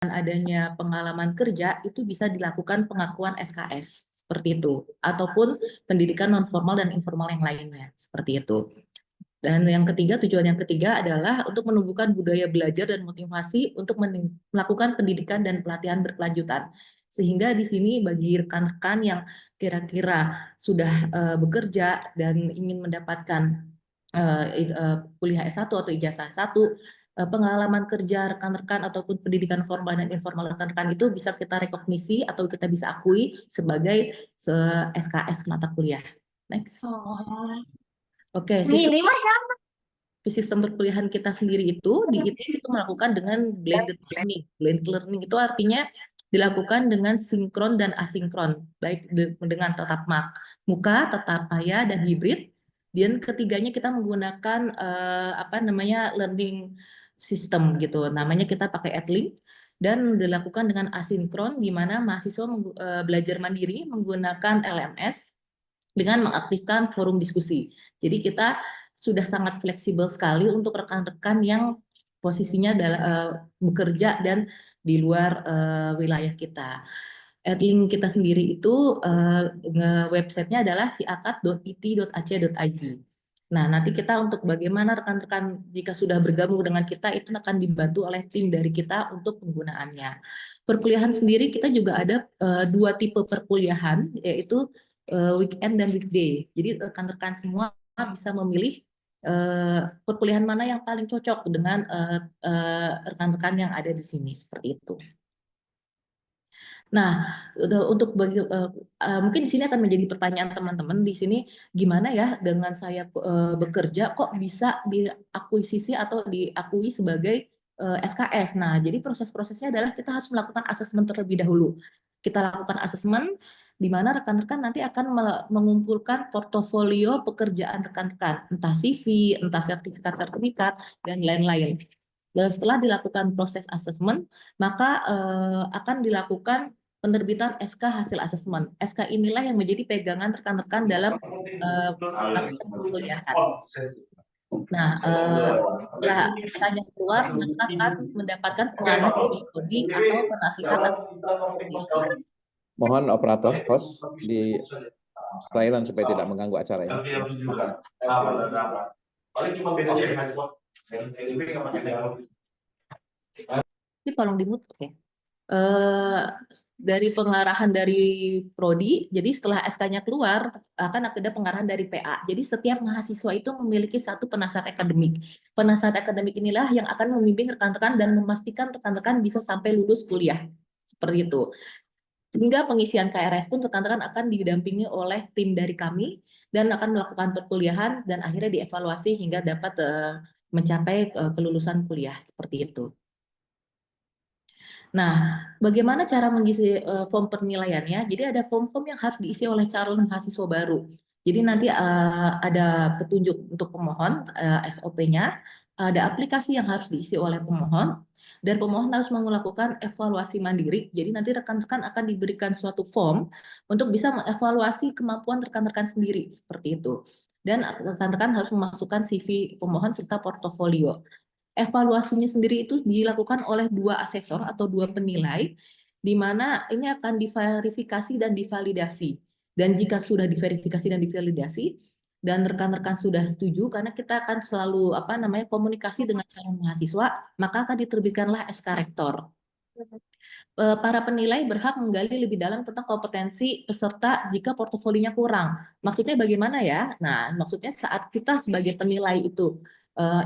adanya pengalaman kerja itu bisa dilakukan pengakuan SKS seperti itu, ataupun pendidikan non formal dan informal yang lainnya seperti itu. Dan yang ketiga, tujuan yang ketiga adalah untuk menumbuhkan budaya belajar dan motivasi untuk melakukan pendidikan dan pelatihan berkelanjutan. Sehingga di sini bagi rekan-rekan yang kira-kira sudah bekerja dan ingin mendapatkan kuliah S1 atau ijazah S1, pengalaman kerja rekan-rekan ataupun pendidikan formal dan informal rekan-rekan itu bisa kita rekognisi atau kita bisa akui sebagai SKS mata kuliah. Next. Oh. Oke, sistem perkuliahan kita sendiri itu itu melakukan dengan blended learning. Blended learning itu artinya dilakukan dengan sinkron dan asinkron, baik dengan tatap muka, tatap maya, dan hibrid. Dan ketiganya kita menggunakan learning system gitu. Namanya kita pakai Edlink dan dilakukan dengan asinkron di mana mahasiswa belajar mandiri menggunakan LMS dengan mengaktifkan forum diskusi. Jadi kita sudah sangat fleksibel sekali untuk rekan-rekan yang posisinya bekerja dan di luar wilayah kita. Adlink kita sendiri itu websitenya adalah siakat.it.ac.id. Nah, nanti kita untuk bagaimana rekan-rekan jika sudah bergabung dengan kita itu akan dibantu oleh tim dari kita untuk penggunaannya. Perkuliahan sendiri kita juga ada dua tipe perkuliahan, yaitu weekend dan weekday. Jadi rekan-rekan semua bisa memilih perkuliahan mana yang paling cocok dengan rekan-rekan yang ada di sini seperti itu. Nah, untuk mungkin di sini akan menjadi pertanyaan teman-teman di sini, gimana ya dengan saya bekerja kok bisa diakuisisi atau diakui sebagai SKS. Nah, jadi proses-prosesnya adalah kita harus melakukan asesmen terlebih dahulu. Kita lakukan asesmen di mana rekan-rekan nanti akan mengumpulkan portofolio pekerjaan rekan-rekan, entah CV, entah sertifikat-sertifikat, dan lain-lain. Dan setelah dilakukan proses asesmen, maka akan dilakukan penerbitan SK hasil asesmen. SK inilah yang menjadi pegangan rekan-rekan dalam melakukan perkuliahan. Nah, setelah SK-nya keluar, maka akan mendapatkan pengarahan dari prodi atau penasihat. Mohon operator, host di silent supaya tidak mengganggu acara ini. Ini tolong di-mute, oke. Dari pengarahan dari prodi, jadi setelah SK-nya keluar akan ada pengarahan dari PA. Jadi setiap mahasiswa itu memiliki satu penasehat akademik. Penasehat akademik inilah yang akan membimbing rekan-rekan dan memastikan rekan-rekan bisa sampai lulus kuliah. Seperti itu. Hingga pengisian KRS pun rekan-rekan akan didampingi oleh tim dari kami dan akan melakukan perkuliahan dan akhirnya dievaluasi hingga dapat mencapai kelulusan kuliah seperti itu. Nah, bagaimana cara mengisi form penilaiannya? Jadi ada form-form yang harus diisi oleh calon mahasiswa baru. Jadi nanti ada petunjuk untuk pemohon, SOP-nya, ada aplikasi yang harus diisi oleh pemohon, dan pemohon harus melakukan evaluasi mandiri. Jadi nanti rekan-rekan akan diberikan suatu form untuk bisa mengevaluasi kemampuan rekan-rekan sendiri, seperti itu. Dan rekan-rekan harus memasukkan CV pemohon serta portofolio. Evaluasinya sendiri itu dilakukan oleh dua asesor atau dua penilai, di mana ini akan diverifikasi dan divalidasi. Dan jika sudah diverifikasi dan divalidasi, dan rekan-rekan sudah setuju, karena kita akan selalu komunikasi dengan calon mahasiswa, maka akan diterbitkanlah SK Rektor. Para penilai berhak menggali lebih dalam tentang kompetensi peserta jika portofolinya kurang. Maksudnya bagaimana ya? Nah, maksudnya saat kita sebagai penilai itu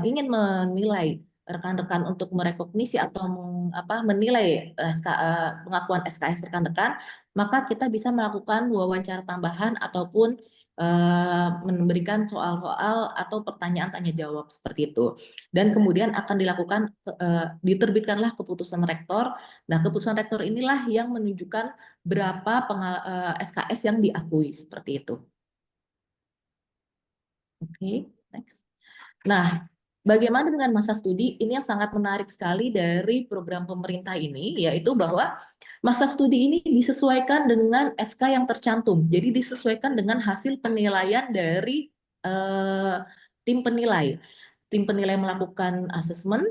ingin menilai rekan-rekan untuk merekognisi atau menilai pengakuan SKS rekan-rekan, maka kita bisa melakukan wawancara tambahan ataupun memberikan soal-soal atau pertanyaan tanya jawab seperti itu. Dan kemudian akan dilakukan diterbitkanlah keputusan rektor. Nah, keputusan rektor inilah yang menunjukkan berapa SKS yang diakui seperti itu. Oke, next. Nah, bagaimana dengan masa studi? Ini yang sangat menarik sekali dari program pemerintah ini, yaitu bahwa masa studi ini disesuaikan dengan SK yang tercantum. Jadi disesuaikan dengan hasil penilaian dari tim penilai. Tim penilai melakukan asesmen,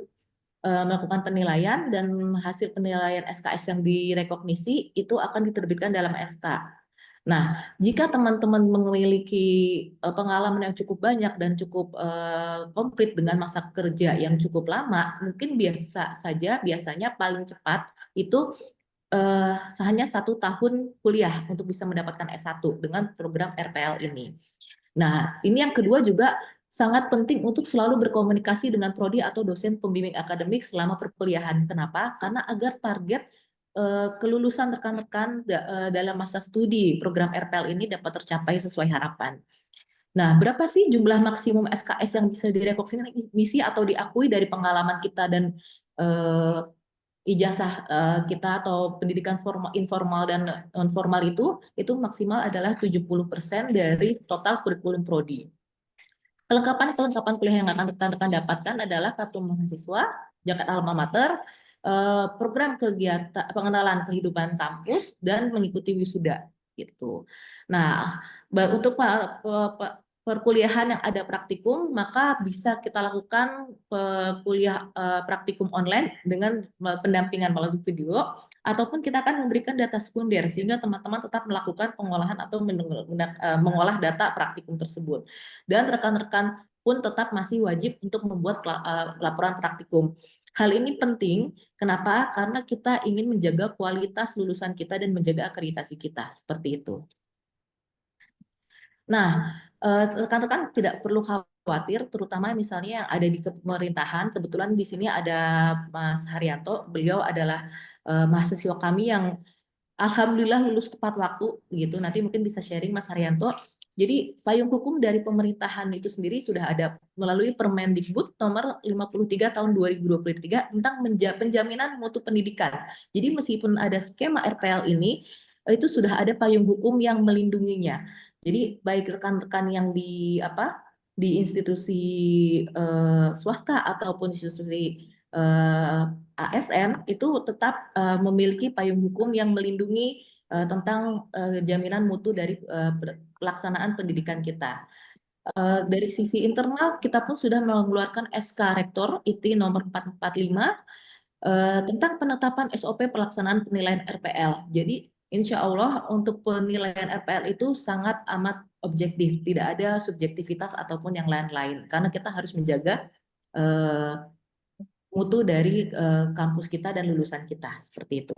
melakukan penilaian dan hasil penilaian SKS yang direkognisi itu akan diterbitkan dalam SK. Nah, jika teman-teman memiliki pengalaman yang cukup banyak dan cukup komplit dengan masa kerja yang cukup lama, mungkin biasanya paling cepat itu hanya 1 tahun kuliah untuk bisa mendapatkan S1 dengan program RPL ini. Nah, ini yang kedua juga sangat penting untuk selalu berkomunikasi dengan prodi atau dosen pembimbing akademik selama perkuliahan. Kenapa? Karena agar target kelulusan rekan-rekan dalam masa studi program RPL ini dapat tercapai sesuai harapan. Nah, berapa sih jumlah maksimum SKS yang bisa direkognisi atau diakui dari pengalaman kita dan ijazah kita atau pendidikan informal dan non formal itu maksimal adalah 70% dari total kurikulum prodi. Kelengkapan kuliah yang akan rekan-rekan dapatkan adalah kartu mahasiswa, jaket alma mater, program kegiatan pengenalan kehidupan kampus dan mengikuti wisuda gitu. Nah, untuk perkuliahan yang ada praktikum, maka bisa kita lakukan kuliah praktikum online dengan pendampingan melalui video, ataupun kita akan memberikan data sekunder sehingga teman-teman tetap melakukan pengolahan atau mengolah data praktikum tersebut. Dan rekan-rekan pun tetap masih wajib untuk membuat laporan praktikum. Hal ini penting, kenapa? Karena kita ingin menjaga kualitas lulusan kita dan menjaga akreditasi kita, seperti itu. Nah, rekan-rekan tidak perlu khawatir, terutama misalnya yang ada di pemerintahan. Kebetulan di sini ada Mas Haryanto, beliau adalah mahasiswa kami yang alhamdulillah lulus tepat waktu, gitu. Nanti mungkin bisa sharing Mas Haryanto. Jadi payung hukum dari pemerintahan itu sendiri sudah ada melalui Permendikbud nomor 53 tahun 2023 tentang penjaminan mutu pendidikan. Jadi meskipun ada skema RPL ini, itu sudah ada payung hukum yang melindunginya. Jadi baik rekan-rekan yang di institusi swasta ataupun institusi ASN itu tetap memiliki payung hukum yang melindungi tentang jaminan mutu dari pelaksanaan pendidikan kita. Dari sisi internal, kita pun sudah mengeluarkan SK Rektor IT nomor 445 tentang penetapan SOP pelaksanaan penilaian RPL. Jadi, insya Allah untuk penilaian RPL itu sangat amat objektif, tidak ada subjektivitas ataupun yang lain-lain, karena kita harus menjaga mutu dari kampus kita dan lulusan kita, seperti itu.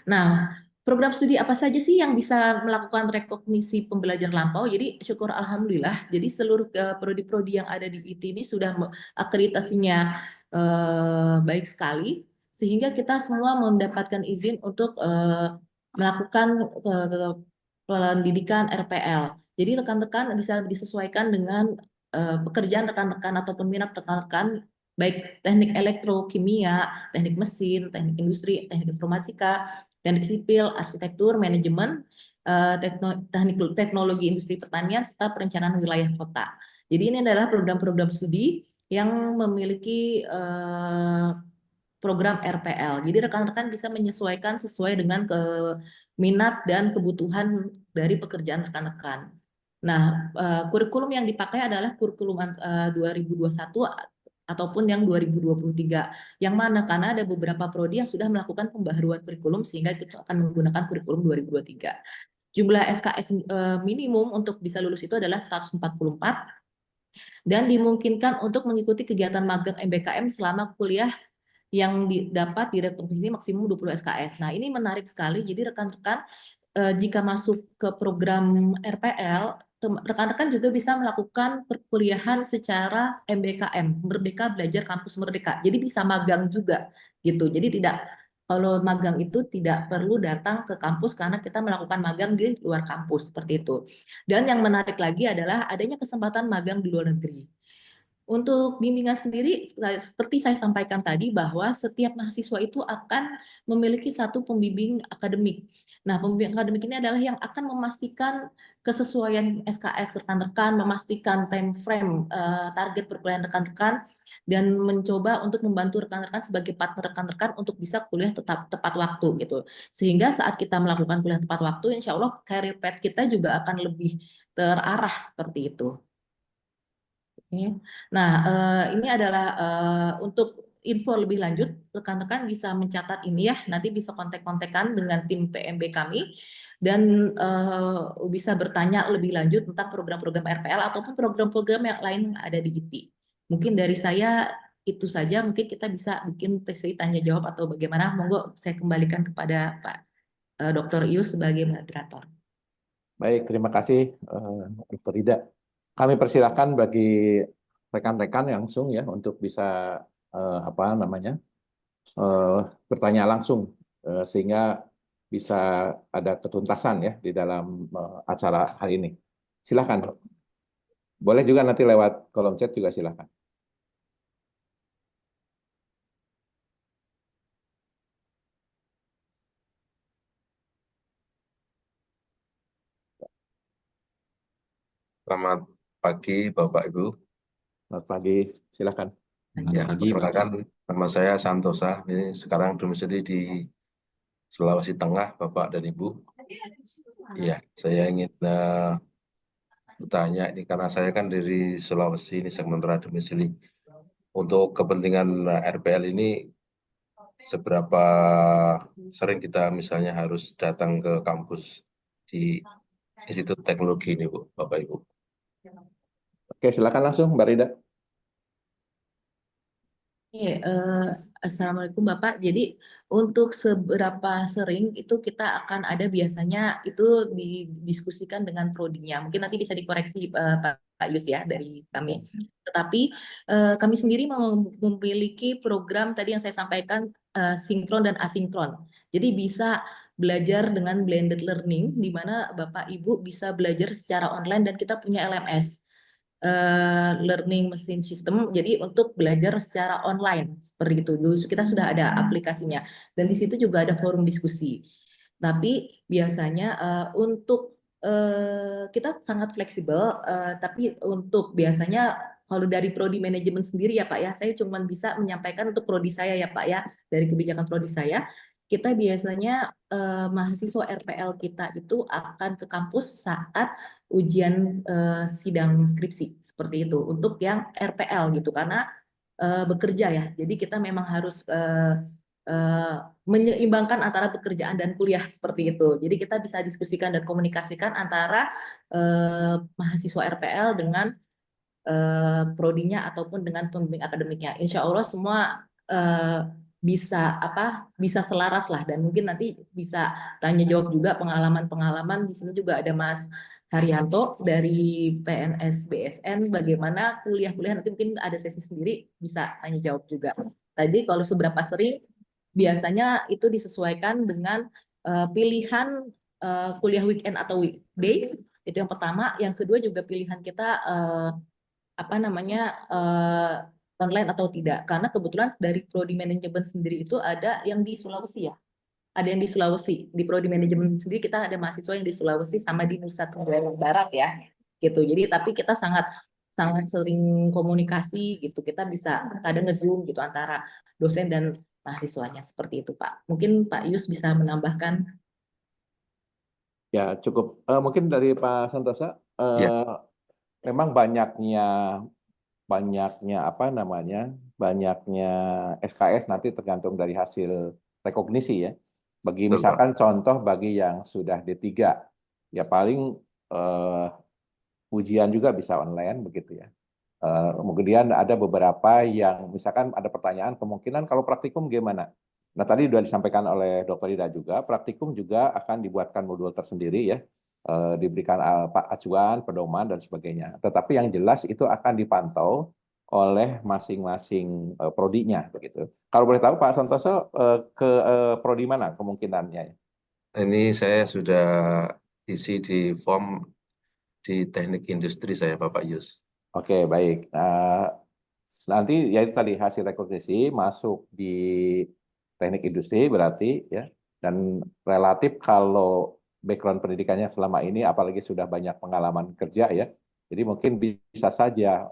Nah, program studi apa saja sih yang bisa melakukan rekognisi pembelajaran lampau? Jadi syukur alhamdulillah. Jadi seluruh prodi-prodi yang ada di IT ini sudah akreditasinya baik sekali, sehingga kita semua mendapatkan izin untuk melakukan pendidikan RPL. Jadi rekan-rekan bisa disesuaikan dengan pekerjaan rekan-rekan ataupun minat rekan-rekan, baik teknik elektrokimia, teknik mesin, teknik industri, teknik informatika, teknik sipil, arsitektur, manajemen, teknologi industri pertanian, serta perencanaan wilayah kota. Jadi ini adalah program-program studi yang memiliki program RPL. Jadi rekan-rekan bisa menyesuaikan sesuai dengan minat dan kebutuhan dari pekerjaan rekan-rekan. Nah, kurikulum yang dipakai adalah kurikulum 2021 ataupun yang 2023. Yang mana? Karena ada beberapa prodi yang sudah melakukan pembaharuan kurikulum sehingga kita akan menggunakan kurikulum 2023. Jumlah SKS minimum untuk bisa lulus itu adalah 144 dan dimungkinkan untuk mengikuti kegiatan magang MBKM selama kuliah yang dapat direkognisi maksimum 20 SKS. Nah, ini menarik sekali. Jadi rekan-rekan jika masuk ke program RPL, rekan-rekan juga bisa melakukan perkuliahan secara MBKM, Merdeka Belajar Kampus Merdeka. Jadi bisa magang juga gitu. Jadi kalau magang itu tidak perlu datang ke kampus karena kita melakukan magang di luar kampus seperti itu. Dan yang menarik lagi adalah adanya kesempatan magang di luar negeri. Untuk bimbingan sendiri, seperti saya sampaikan tadi, bahwa setiap mahasiswa itu akan memiliki satu pembimbing akademik. Nah, pembimbing akademik ini adalah yang akan memastikan kesesuaian SKS rekan-rekan, memastikan time frame target perkuliahan rekan-rekan, dan mencoba untuk membantu rekan-rekan sebagai partner rekan-rekan untuk bisa kuliah tepat waktu gitu. Sehingga saat kita melakukan kuliah tepat waktu, insya Allah career path kita juga akan lebih terarah seperti itu. Oke. Nah, ini adalah untuk info lebih lanjut, rekan-rekan bisa mencatat ini ya, nanti bisa kontak-kontakan dengan tim PMB kami, dan bisa bertanya lebih lanjut tentang program-program RPL ataupun program-program yang lain yang ada di ITI. Mungkin dari saya itu saja, mungkin kita bisa bikin sesi tanya jawab atau bagaimana, monggo saya kembalikan kepada Pak Dr. Ius sebagai moderator. Baik, terima kasih Dr. Ida. Kami persilahkan bagi rekan-rekan langsung ya untuk bisa apa namanya bertanya langsung sehingga bisa ada ketuntasan ya di dalam acara hari ini. Silakan. Boleh juga nanti lewat kolom chat juga silakan. Selamat pagi Bapak Ibu. Selamat pagi, silakan. Ya, perkenalkan nama saya Santosa. Ini sekarang domisili di Sulawesi Tengah, Bapak dan Ibu. Iya, saya ingin bertanya ini karena saya kan dari Sulawesi ini sementara domisili. Untuk kepentingan RPL ini seberapa sering kita misalnya harus datang ke kampus di Institut Teknologi ini, Bu, Bapak Ibu. Oke, silakan langsung Mbak Rida. Iya, Assalamualaikum Bapak. Jadi untuk seberapa sering itu kita akan ada biasanya itu didiskusikan dengan prodinya. Mungkin nanti bisa dikoreksi Pak Yus ya dari kami. Tetapi kami sendiri memiliki program tadi yang saya sampaikan sinkron dan asinkron. Jadi bisa belajar dengan blended learning di mana Bapak Ibu bisa belajar secara online dan kita punya LMS. Learning Machine System, jadi untuk belajar secara online seperti itu. Dulu kita sudah ada aplikasinya dan di situ juga ada forum diskusi. Tapi biasanya untuk kita sangat fleksibel, tapi untuk biasanya kalau dari prodi manajemen sendiri ya Pak ya, saya cuma bisa menyampaikan untuk prodi saya ya Pak ya, dari kebijakan prodi saya. Kita biasanya mahasiswa RPL kita itu akan ke kampus saat ujian sidang skripsi seperti itu untuk yang RPL gitu karena bekerja ya. Jadi kita memang harus menyeimbangkan antara pekerjaan dan kuliah seperti itu. Jadi kita bisa diskusikan dan komunikasikan antara mahasiswa RPL dengan prodinya ataupun dengan pembimbing akademiknya. Insya Allah semua bisa selaras lah dan mungkin nanti bisa tanya jawab juga pengalaman-pengalaman. Di sini juga ada Mas Haryanto dari PNS BSN, bagaimana kuliah-kuliah, nanti mungkin ada sesi sendiri bisa tanya jawab juga. Tadi kalau seberapa sering biasanya itu disesuaikan dengan pilihan kuliah weekend atau weekday, itu yang pertama. Yang kedua juga pilihan kita apa namanya online atau tidak, karena kebetulan dari prodi manajemen sendiri itu ada yang di Sulawesi ya, ada yang di Sulawesi, di prodi manajemen sendiri kita ada mahasiswa yang di Sulawesi sama di Nusa Tenggara Barat ya gitu. Jadi tapi kita sangat sangat sering komunikasi gitu, kita bisa kadang nge-zoom gitu antara dosen dan mahasiswanya seperti itu Pak. Mungkin Pak Yus bisa menambahkan. Ya, cukup. Mungkin dari Pak Santosa, Ya, memang banyaknya apa namanya, banyaknya SKS nanti tergantung dari hasil rekognisi ya. Bagi betul, Pak. misalkan contoh bagi yang sudah D3, ya paling ujian juga bisa online begitu ya. Kemudian ada beberapa yang misalkan ada pertanyaan kemungkinan kalau praktikum gimana. Nah tadi sudah disampaikan oleh Dr. Ida juga, praktikum juga akan dibuatkan modul tersendiri ya, diberikan acuan, pedoman dan sebagainya. Tetapi yang jelas itu akan dipantau oleh masing-masing prodinya begitu. Kalau boleh tahu Pak Santoso ke prodi mana kemungkinannya? Ini saya sudah isi di form di teknik industri saya, Bapak Yus. Oke, baik. Nanti ya itu tadi hasil rekognisi masuk di teknik industri berarti ya, dan relatif kalau background pendidikannya selama ini apalagi sudah banyak pengalaman kerja ya, jadi mungkin bisa saja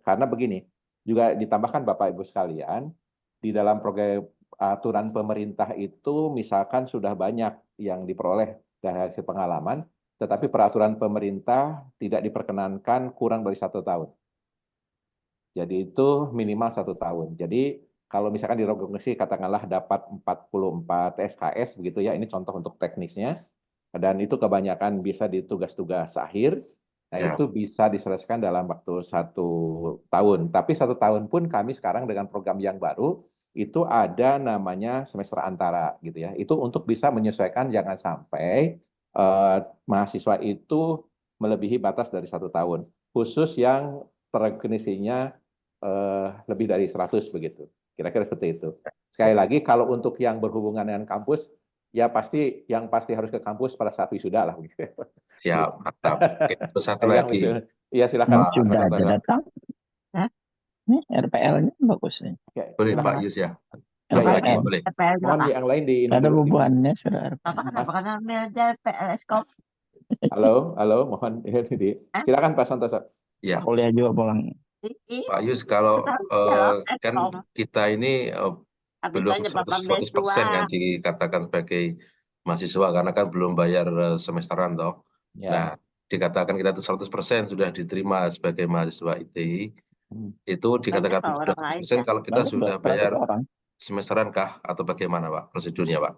karena begini juga ditambahkan Bapak Ibu sekalian di dalam program aturan pemerintah itu misalkan sudah banyak yang diperoleh dari hasil pengalaman, tetapi peraturan pemerintah tidak diperkenankan kurang dari 1 tahun. Jadi itu minimal 1 tahun. Jadi kalau misalkan di rekognisi katakanlah dapat 44 SKS begitu ya, ini contoh untuk teknisnya. Dan itu kebanyakan bisa di tugas-tugas akhir. Nah, Ya. itu bisa diselesaikan dalam waktu 1 tahun. Tapi 1 tahun pun kami sekarang dengan program yang baru, itu ada namanya semester antara gitu ya. Itu untuk bisa menyesuaikan jangan sampai mahasiswa itu melebihi batas dari 1 tahun. Khusus yang terkognisinya lebih dari 100 begitu. Kira-kira seperti itu. Sekali lagi, kalau untuk yang berhubungan dengan kampus, ya pasti yang pasti harus ke kampus pada saat wisuda lah. Siap, mantap. Oke, terus satu Yang lagi, wisuda, ya silakan. Pak. Sudah ada Santoso. datang. Hah? Nih RPL-nya bagus nih. Oke, Boleh Pak silakan. Yus ya. Ya, Satu ya. lagi, RPL. boleh. Mohon yang lain di Ada dulu. bebannya sudah RPL. Mas. Karena meja PLS kok. Halo, mohon silakan Pak Santoso. Ya, Kuliah juga pulang. Pak Yus, kalau kan kita ini belum 100% kan dikatakan sebagai mahasiswa karena kan belum bayar semesteran toh. Ya. Nah, dikatakan kita itu 100% sudah diterima sebagai mahasiswa ITI. Itu dikatakan sudah 100% kalau kita Banyak sudah 100 bayar orang. semesteran kah atau bagaimana Pak prosedurnya Pak?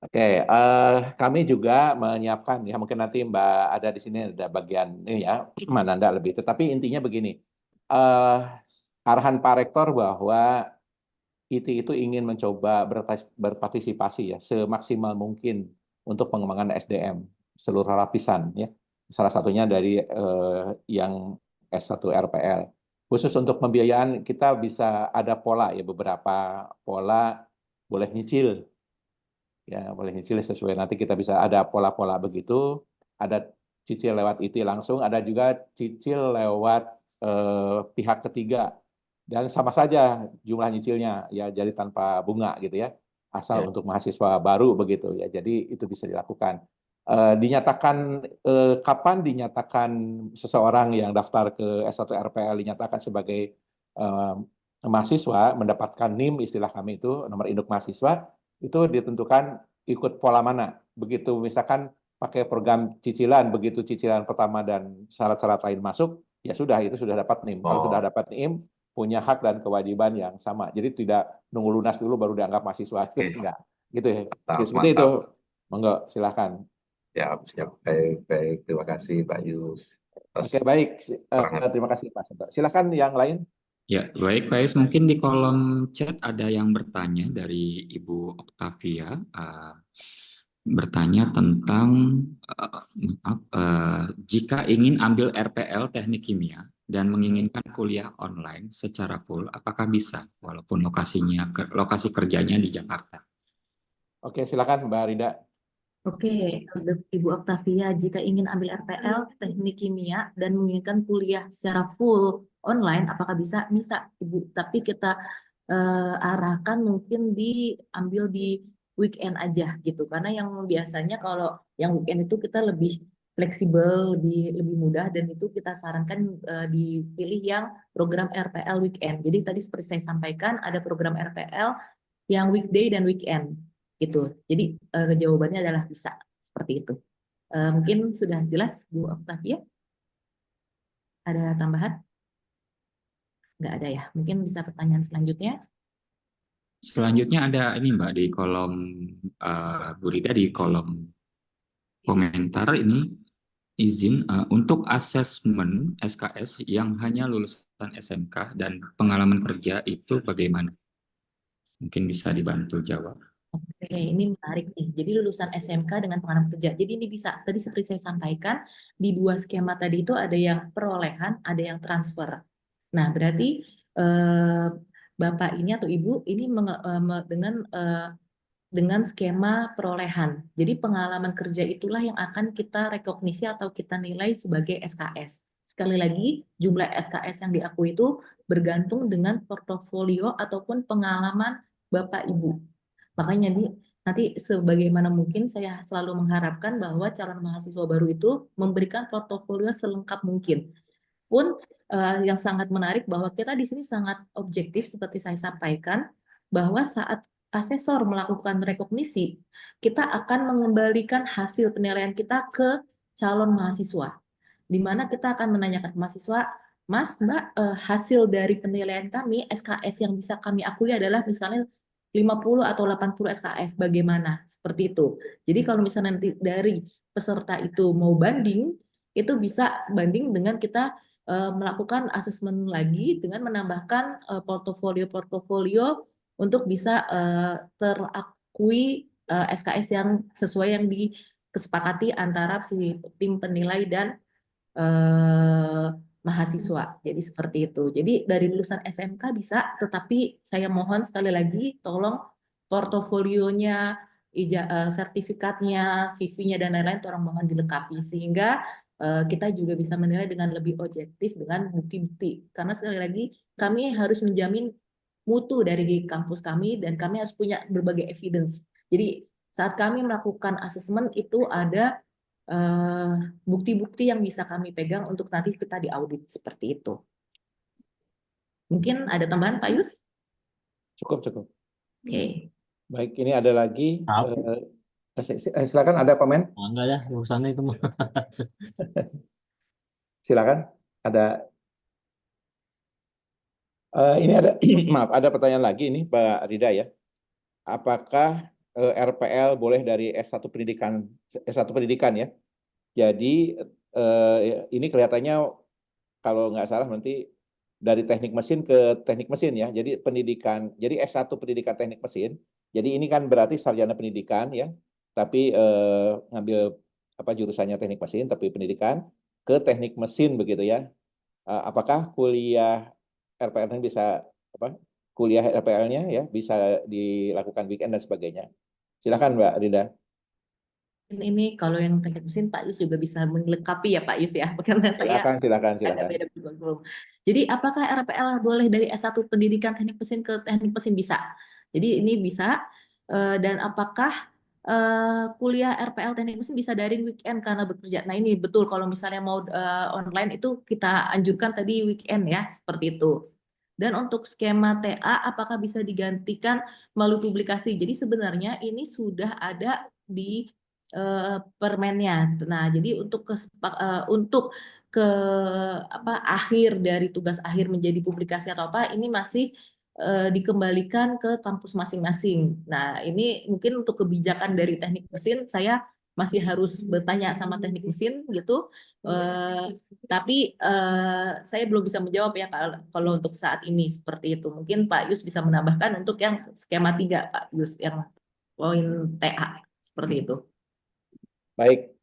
Oke, kami juga menyiapkan ya, mungkin nanti Mbak ada di sini ada bagian ini ya, Mananda lebih. Tetapi intinya begini, arahan Pak Rektor bahwa ITI itu ingin mencoba berpartisipasi ya semaksimal mungkin untuk pengembangan SDM seluruh lapisan ya. Salah satunya dari yang S1 RPL. Khusus untuk pembiayaan kita bisa ada pola ya, beberapa pola boleh nyicil. Ya, boleh nyicil sesuai nanti kita bisa ada pola-pola begitu, ada cicil lewat IT langsung, ada juga cicil lewat pihak ketiga. Dan sama saja jumlah nyicilnya ya, jadi tanpa bunga gitu ya, asal untuk mahasiswa baru begitu ya. Jadi itu bisa dilakukan. Dinyatakan kapan dinyatakan seseorang yang daftar ke S1 RPL dinyatakan sebagai mahasiswa mendapatkan NIM, istilah kami itu nomor induk mahasiswa, itu ditentukan ikut pola mana. Begitu misalkan pakai program cicilan, begitu cicilan pertama dan syarat-syarat lain masuk, ya sudah, itu sudah dapat NIM. Kalau sudah dapat NIM, punya hak dan kewajiban yang sama. Jadi tidak nunggu lunas dulu baru dianggap mahasiswa. Enggak. Gitu ya. Jadi seperti itu. Monggo, silakan. Ya, siap. Baik. Terima kasih Pak Yus. Oke, baik. Terima kasih Pak Santo. Silakan yang lain. Ya, baik Pak Yus. Mungkin di kolom chat ada yang bertanya dari Ibu Octavia. Bertanya tentang jika ingin ambil RPL Teknik Kimia dan menginginkan kuliah online secara full, apakah bisa walaupun lokasi kerjanya di Jakarta? Oke, silakan Mbak Rida. Oke, Ibu Octavia, jika ingin ambil RPL Teknik Kimia dan menginginkan kuliah secara full online, apakah bisa? Bisa, Ibu. Tapi kita arahkan mungkin diambil di weekend aja gitu. Karena yang biasanya kalau yang weekend itu kita lebih fleksibel, lebih mudah, dan itu kita sarankan dipilih yang program RPL weekend. Jadi tadi seperti saya sampaikan ada program RPL yang weekday dan weekend gitu. Jadi jawabannya adalah bisa seperti itu. Mungkin sudah jelas Bu Octavia? Ada tambahan? Nggak ada ya. Mungkin bisa pertanyaan selanjutnya. Selanjutnya ada ini Mbak di kolom Bu Rida di kolom komentar ini izin untuk asesmen SKS yang hanya lulusan SMK dan pengalaman kerja itu bagaimana? Mungkin bisa dibantu jawab. Oke, ini menarik nih. Jadi lulusan SMK dengan pengalaman kerja. Jadi ini bisa, tadi seperti saya sampaikan, di dua skema tadi itu ada yang perolehan, ada yang transfer. Nah, berarti Bapak ini atau Ibu ini dengan skema perolehan. Jadi pengalaman kerja itulah yang akan kita rekognisi atau kita nilai sebagai SKS. Sekali lagi, jumlah SKS yang diakui itu bergantung dengan portofolio ataupun pengalaman Bapak Ibu. Makanya nanti sebagaimana mungkin saya selalu mengharapkan bahwa calon mahasiswa baru itu memberikan portofolio selengkap mungkin. Pun yang sangat menarik bahwa kita di sini sangat objektif seperti saya sampaikan, bahwa saat asesor melakukan rekognisi, kita akan mengembalikan hasil penilaian kita ke calon mahasiswa. Di mana kita akan menanyakan ke mahasiswa, Mas, Mbak, hasil dari penilaian kami, SKS yang bisa kami akui adalah misalnya 50 atau 80 SKS, bagaimana? Seperti itu. Jadi kalau misalnya nanti dari peserta itu mau banding, itu bisa banding dengan kita melakukan asesmen lagi dengan menambahkan portofolio-portofolio untuk bisa terakui SKS yang sesuai yang disepakati antara si tim penilai dan eh, mahasiswa. Jadi seperti itu. Jadi dari lulusan SMK bisa, tetapi saya mohon sekali lagi tolong portofolionya, sertifikatnya, CV-nya dan lain-lain tolong mohon dilengkapi sehingga kita juga bisa menilai dengan lebih objektif dengan bukti-bukti. Karena sekali lagi kami harus menjamin mutu dari kampus kami dan kami harus punya berbagai evidence. Jadi saat kami melakukan asesmen itu ada eh, bukti-bukti yang bisa kami pegang untuk nanti kita diaudit seperti itu. Mungkin ada tambahan Pak Yus? Cukup, cukup. Oke. Baik, ini ada lagi. Maaf. Silakan, ada komen? Enggak ya, urusannya itu mah. Silakan. Ada. Ini ada, maaf, ada pertanyaan lagi ini, Pak Rida ya. Apakah RPL boleh dari S1 pendidikan ya? Jadi ini kelihatannya kalau nggak salah nanti dari teknik mesin ke teknik mesin ya. Jadi jadi S1 pendidikan teknik mesin. Jadi ini kan berarti sarjana pendidikan ya, tapi ngambil apa jurusannya teknik mesin, tapi pendidikan ke teknik mesin begitu ya. Apakah kuliah RPL-nya bisa apa? Kuliah RPL-nya ya bisa dilakukan weekend dan sebagainya. Silakan Mbak Rida. Ini kalau yang teknik mesin Pak Yus juga bisa melengkapi ya Pak Yus ya, karena saya Silakan. agak beda kurikulum. Jadi apakah RPL boleh dari S1 pendidikan teknik mesin ke teknik mesin? Bisa. Jadi ini bisa. Dan apakah kuliah RPL teknik mesin bisa dari weekend karena bekerja? Nah ini betul kalau misalnya mau online itu kita anjurkan tadi weekend ya, seperti itu. Dan untuk skema TA apakah bisa digantikan melalui publikasi? Jadi sebenarnya ini sudah ada di permennya. Nah, jadi untuk ke apa akhir dari tugas akhir menjadi publikasi atau apa ini masih dikembalikan ke kampus masing-masing. Nah, ini mungkin untuk kebijakan dari teknik mesin saya masih harus bertanya sama teknik mesin gitu. Tapi saya belum bisa menjawab ya kalau untuk saat ini seperti itu. Mungkin Pak Yus bisa menambahkan untuk yang skema 3 Pak Yus yang poin TA seperti itu. Baik,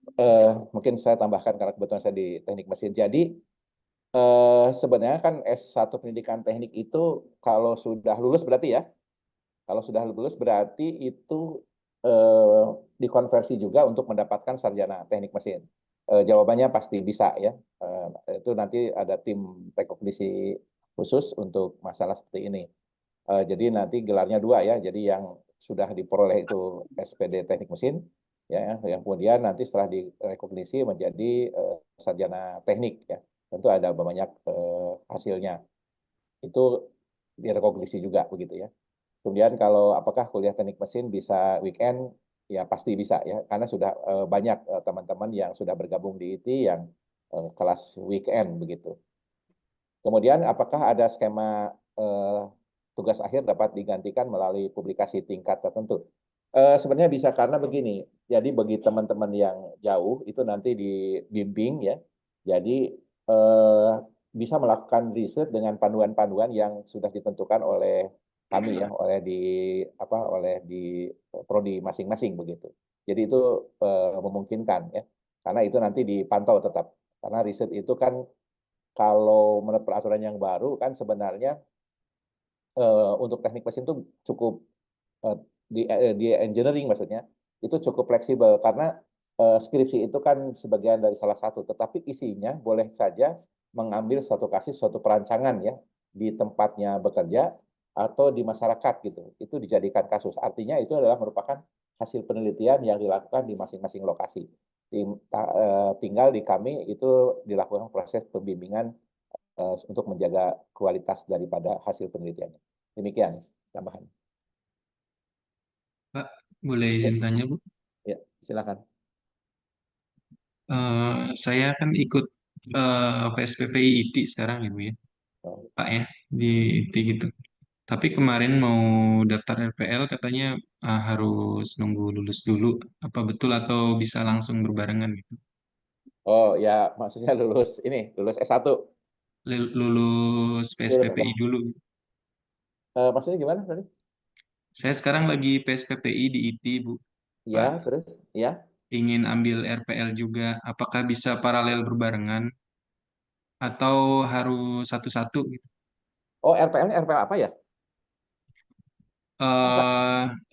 mungkin saya tambahkan karena kebetulan saya di teknik mesin. Jadi sebenarnya kan S1 pendidikan teknik itu kalau sudah lulus berarti ya, kalau sudah lulus berarti itu dikonversi juga untuk mendapatkan sarjana teknik mesin. Jawabannya pasti bisa ya. Itu nanti ada tim rekognisi khusus untuk masalah seperti ini. Jadi nanti gelarnya dua ya. Jadi yang sudah diperoleh itu SPD teknik mesin, ya, yang kemudian nanti setelah direkognisi menjadi sarjana teknik ya. Tentu ada banyak hasilnya. Itu direkognisi juga begitu ya. Kemudian kalau apakah kuliah teknik mesin bisa weekend? Ya pasti bisa ya, karena sudah banyak teman-teman yang sudah bergabung di IT yang kelas weekend begitu. Kemudian apakah ada skema tugas akhir dapat digantikan melalui publikasi tingkat tertentu? Sebenarnya bisa karena begini, jadi bagi teman-teman yang jauh itu nanti dibimbing ya, jadi bisa melakukan riset dengan panduan-panduan yang sudah ditentukan oleh kami ya, oleh di prodi masing-masing begitu. Jadi itu memungkinkan ya, karena itu nanti dipantau tetap. Karena riset itu kan kalau menurut peraturan yang baru kan sebenarnya untuk teknik mesin itu cukup di engineering maksudnya itu cukup fleksibel karena skripsi itu kan sebagian dari salah satu, tetapi isinya boleh saja mengambil suatu kasus, suatu perancangan ya di tempatnya bekerja atau di masyarakat gitu, itu dijadikan kasus. Artinya itu adalah merupakan hasil penelitian yang dilakukan di masing-masing lokasi. Tinggal di kami itu dilakukan proses pembimbingan untuk menjaga kualitas daripada hasil penelitiannya. Demikian tambahan. Pak, boleh izin tanya, Bu? Ya, silakan. Saya kan ikut PSPPI IT sekarang ya Bu ya, Oh, Pak ya, di IT gitu. Tapi kemarin mau daftar RPL katanya harus nunggu lulus dulu. Apa betul atau bisa langsung berbarengan gitu? oh ya, maksudnya lulus S1. Lulus Lulus PSPPI apa? dulu. Maksudnya gimana tadi? Saya sekarang lagi PSPPI di IT, Bu. Ya, Pak, terus? Ya. ingin ambil RPL juga. Apakah bisa paralel berbarengan atau harus satu-satu gitu? Oh, RPL-nya RPL apa ya? Masa?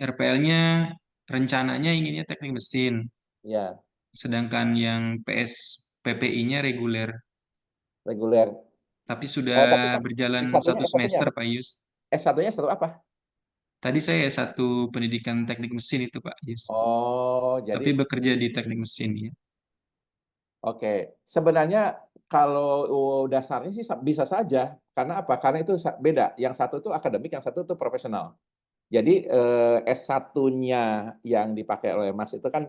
RPL-nya rencananya inginnya teknik mesin, Ya, sedangkan yang PSPPI-nya reguler. reguler. Tapi sudah Oh, tapi berjalan S1-nya satu S1-nya semester, apa? Pak Yus. S1-nya satu apa? Tadi saya satu pendidikan teknik mesin itu, Pak Yus. Oh, jadi Tapi bekerja di teknik mesin ya. oke. Sebenarnya kalau dasarnya sih bisa saja. Karena apa? Karena itu beda. Yang satu itu akademik, yang satu itu profesional. Jadi S1-nya yang dipakai oleh Mas itu kan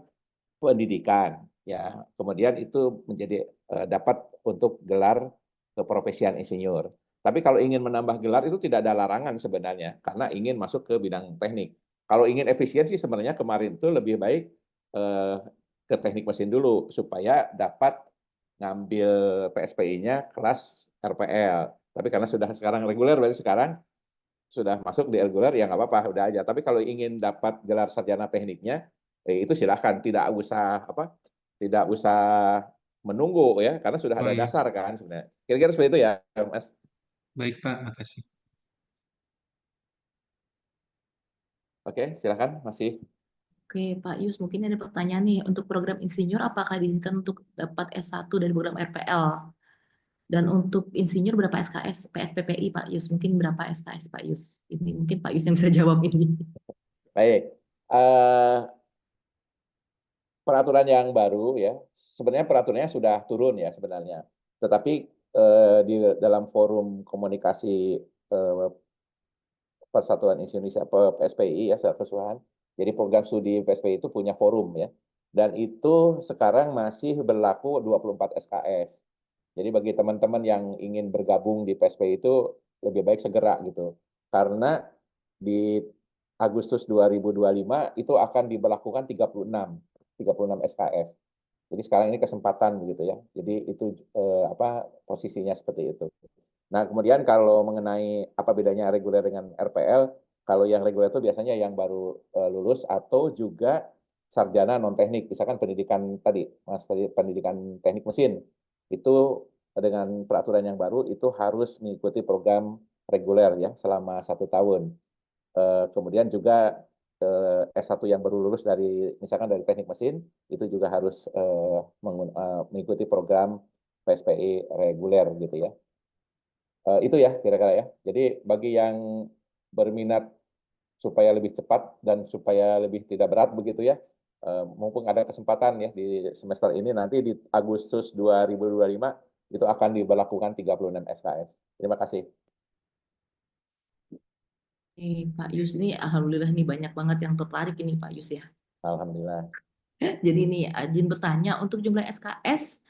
pendidikan, ya. Kemudian itu menjadi dapat untuk gelar keprofesian insinyur. Tapi kalau ingin menambah gelar itu tidak ada larangan sebenarnya, karena ingin masuk ke bidang teknik. Kalau ingin efisiensi sebenarnya kemarin itu lebih baik eh, ke teknik mesin dulu supaya dapat ngambil PSPI-nya kelas RPL. Tapi karena sudah sekarang reguler, berarti sekarang sudah masuk di reguler ya nggak apa-apa, udah aja. Tapi kalau ingin dapat gelar sarjana tekniknya, itu silakan, tidak usah menunggu ya, karena sudah Oh ada iya, dasar kan sebenarnya. Kira-kira seperti itu ya, Mas. baik Pak, makasih. Oke, silakan masih. Oke, Pak Yus, mungkin ada pertanyaan nih. Untuk program insinyur, apakah diizinkan untuk dapat S1 dari program RPL? Dan untuk insinyur berapa SKS PSPPI, Pak Yus? Mungkin berapa SKS, Pak Yus? Ini mungkin Pak Yus yang bisa jawab ini. Baik. Eh, Peraturan yang baru ya, sebenarnya peraturannya sudah turun ya sebenarnya. Tetapi di dalam forum komunikasi eh, Persatuan Indonesia PSPI ya secara keseluruhan. Jadi program studi PSPI itu punya forum ya. Dan itu sekarang masih berlaku 24 SKS. Jadi bagi teman-teman yang ingin bergabung di PSPI itu lebih baik segera gitu. Karena di Agustus 2025 itu akan diberlakukan 36 SKS. Jadi sekarang ini kesempatan begitu ya. Jadi itu posisinya seperti itu. Nah, kemudian kalau mengenai apa bedanya reguler dengan RPL, kalau yang reguler itu biasanya yang baru lulus atau juga sarjana non teknik, misalkan pendidikan tadi, Mas tadi pendidikan teknik mesin, itu dengan peraturan yang baru itu harus mengikuti program reguler ya selama 1 tahun. Kemudian juga S1 yang baru lulus dari misalkan dari teknik mesin itu juga harus mengikuti program PSPI reguler gitu ya. Itu ya kira-kira ya. Jadi bagi yang berminat supaya lebih cepat dan supaya lebih tidak berat begitu ya, mumpung ada kesempatan ya di semester ini nanti di Agustus 2025 itu akan diberlakukan 36 SKS. Terima kasih. Pak Yus, ini Alhamdulillah nih banyak banget yang tertarik ini Pak Yus ya. Alhamdulillah. Jadi ini izin bertanya, untuk jumlah SKS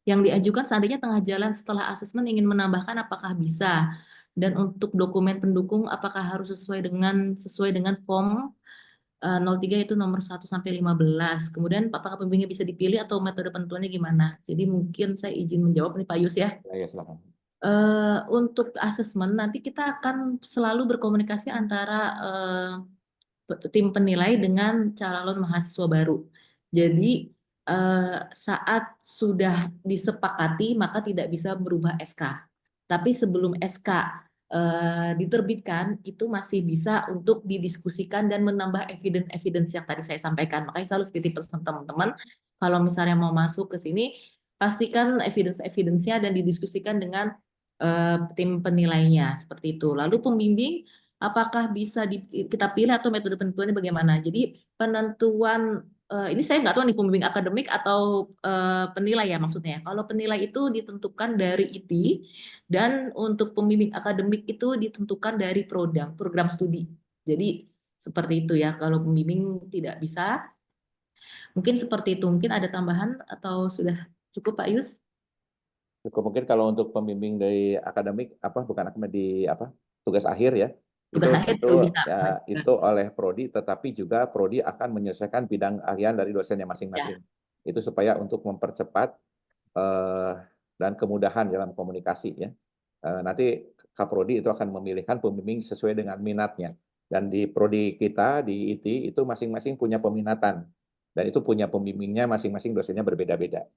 yang diajukan seandainya tengah jalan setelah asesmen ingin menambahkan apakah bisa? Dan untuk dokumen pendukung apakah harus sesuai dengan form 03 itu nomor 1 sampai 15. Kemudian apakah pembimbingnya bisa dipilih atau metode penentuannya gimana? Jadi mungkin saya izin menjawab nih Pak Yus ya. Ya, silakan. Untuk asesmen nanti kita akan selalu berkomunikasi antara tim penilai dengan calon mahasiswa baru. Jadi saat sudah disepakati maka tidak bisa berubah SK. Tapi sebelum SK diterbitkan itu masih bisa untuk didiskusikan dan menambah evidence-evidence yang tadi saya sampaikan. Makanya selalu titip pesan teman-teman kalau misalnya mau masuk ke sini pastikan evidence-evidence-nya dan didiskusikan dengan tim penilainya seperti itu. Lalu pembimbing apakah bisa kita pilih atau metode penentuannya bagaimana? Jadi penentuan ini saya nggak tahu nih pembimbing akademik atau penilai ya maksudnya. Kalau penilai itu ditentukan dari IT dan untuk pembimbing akademik itu ditentukan dari program studi. Jadi seperti itu ya. Kalau pembimbing tidak bisa, mungkin seperti itu. Mungkin ada tambahan atau sudah cukup Pak Yus? Cukup mungkin kalau untuk pembimbing dari akademik bukan akademik di tugas akhir ya. Tugas akhir itu bisa. Itu oleh prodi, tetapi juga prodi akan menyelesaikan bidang ahlian dari dosennya masing-masing. Itu supaya untuk mempercepat dan kemudahan dalam komunikasi ya. Nanti Kaprodi itu akan memilihkan pembimbing sesuai dengan minatnya. Dan di prodi kita di IT itu masing-masing punya peminatan dan itu punya pembimbingnya masing-masing, dosennya berbeda-beda.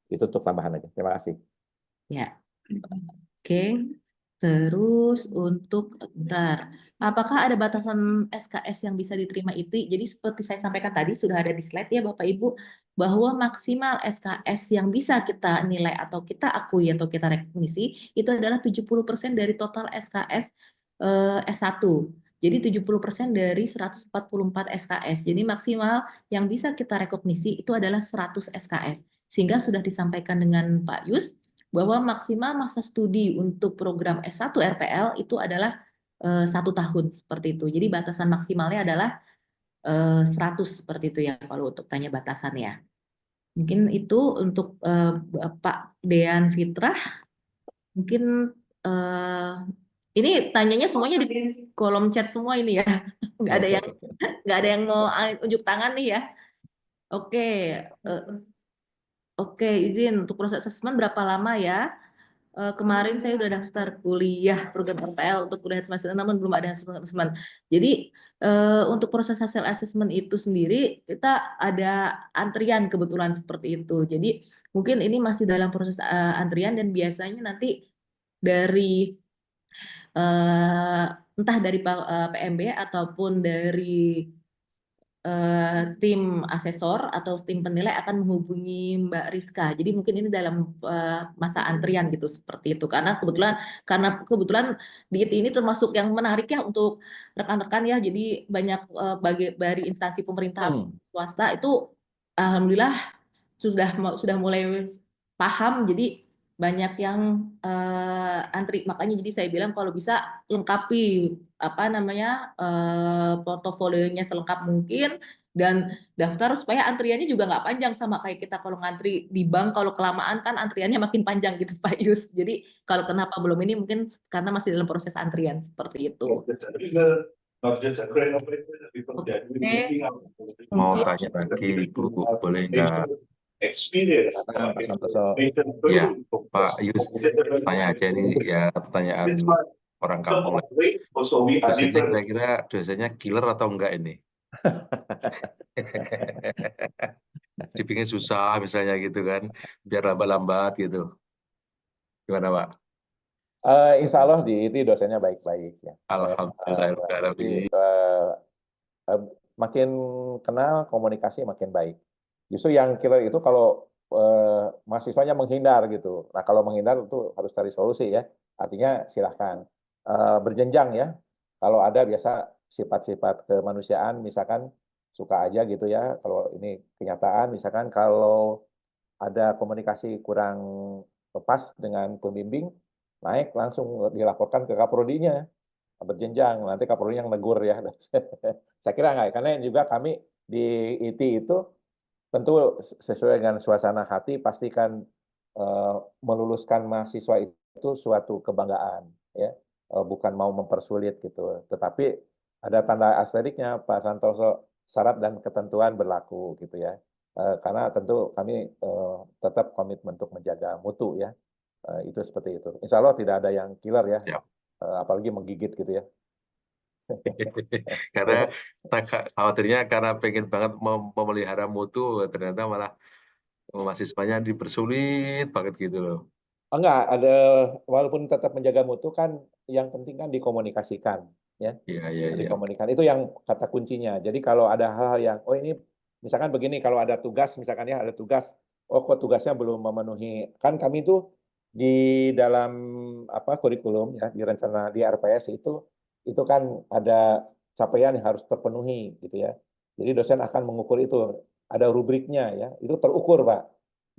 Itu untuk tambahan aja. Terima kasih. Ya, oke. Terus untuk bentar, apakah ada batasan SKS yang bisa diterima IT? Jadi seperti saya sampaikan tadi sudah ada di slide ya Bapak Ibu, bahwa maksimal SKS yang bisa kita nilai atau kita akui atau kita rekognisi itu adalah 70% dari total SKS S1. Jadi 70% dari 144 SKS. Jadi maksimal yang bisa kita rekognisi itu adalah 100 SKS. Sehingga sudah disampaikan dengan Pak Yus bahwa maksimal masa studi untuk program S1 RPL itu adalah 1 tahun seperti itu. Jadi batasan maksimalnya adalah 100 seperti itu ya kalau untuk tanya batasannya. Mungkin itu untuk Pak Dean Fitrah. Mungkin ini tanyanya semuanya di kolom chat semua ini ya. Nggak ada yang mau unjuk tangan nih ya. Oke. Oke, izin untuk proses asesmen berapa lama ya? Kemarin saya udah daftar kuliah program RPL untuk kuliah semester namun belum ada hasil asesmen. Jadi untuk proses hasil asesmen itu sendiri kita ada antrian kebetulan seperti itu. Jadi mungkin ini masih dalam proses antrian dan biasanya nanti dari entah dari PMB ataupun dari tim asesor atau tim penilai akan menghubungi Mbak Rizka. Jadi mungkin ini dalam masa antrian gitu seperti itu. Karena kebetulan di IT ini termasuk yang menarik ya untuk rekan-rekan ya. Jadi banyak dari instansi pemerintah swasta itu alhamdulillah sudah mulai paham. Jadi banyak yang antri. Makanya jadi saya bilang kalau bisa lengkapi portofolionya selengkap mungkin dan daftar supaya antriannya juga nggak panjang sama kayak kita kalau ngantri di bank, kalau kelamaan kan antriannya makin panjang gitu Pak Yus. Jadi kalau kenapa belum ini mungkin karena masih dalam proses antrian seperti itu. Mau tanya lagi Bu, boleh nggak? Pak Santoso. Ya, Pak Yus, tanya aja ini ya pertanyaan orang kampung. Dosennya kira-kira dosennya killer atau enggak ini? Dibikin susah misalnya gitu kan, biar lambat-lambat gitu. Gimana Pak? Insya Allah di IT dosennya baik-baik ya. Alhamdulillah. Makin kenal, komunikasi makin baik. Justru yang killer itu kalau mahasiswanya menghindar gitu. Nah kalau menghindar itu harus cari solusi ya. Artinya silahkan berjenjang ya. Kalau ada biasa sifat-sifat kemanusiaan, misalkan suka aja gitu ya. Kalau ini kenyataan, misalkan kalau ada komunikasi kurang pas dengan pembimbing, naik langsung dilaporkan ke kaprodinya, berjenjang. Nanti kaprodi yang negur ya. Saya kira enggak, karena juga kami di IT itu tentu sesuai dengan suasana hati, pastikan meluluskan mahasiswa itu suatu kebanggaan, ya, bukan mau mempersulit gitu. Tetapi ada tanda asteriknya, Pak Santoso, syarat dan ketentuan berlaku gitu ya. Karena tentu kami tetap komitmen untuk menjaga mutu ya. Itu seperti itu. Insya Allah tidak ada yang killer ya, apalagi menggigit gitu ya. Karena khawatirnya karena pengen banget memelihara mutu, ternyata malah mahasiswanya dipersulit banget gitu loh. Enggak, ada, walaupun tetap menjaga mutu kan yang penting kan dikomunikasikan ya. Iya. Dikomunikasikan itu yang kata kuncinya. Jadi kalau ada hal yang ini misalkan begini, kalau ada tugas misalkan ya, ada tugas, kok tugasnya belum memenuhi, kan kami itu di dalam kurikulum ya, di rencana di RPS itu kan ada capaian yang harus terpenuhi gitu ya. Jadi dosen akan mengukur itu, ada rubriknya ya, itu terukur Pak.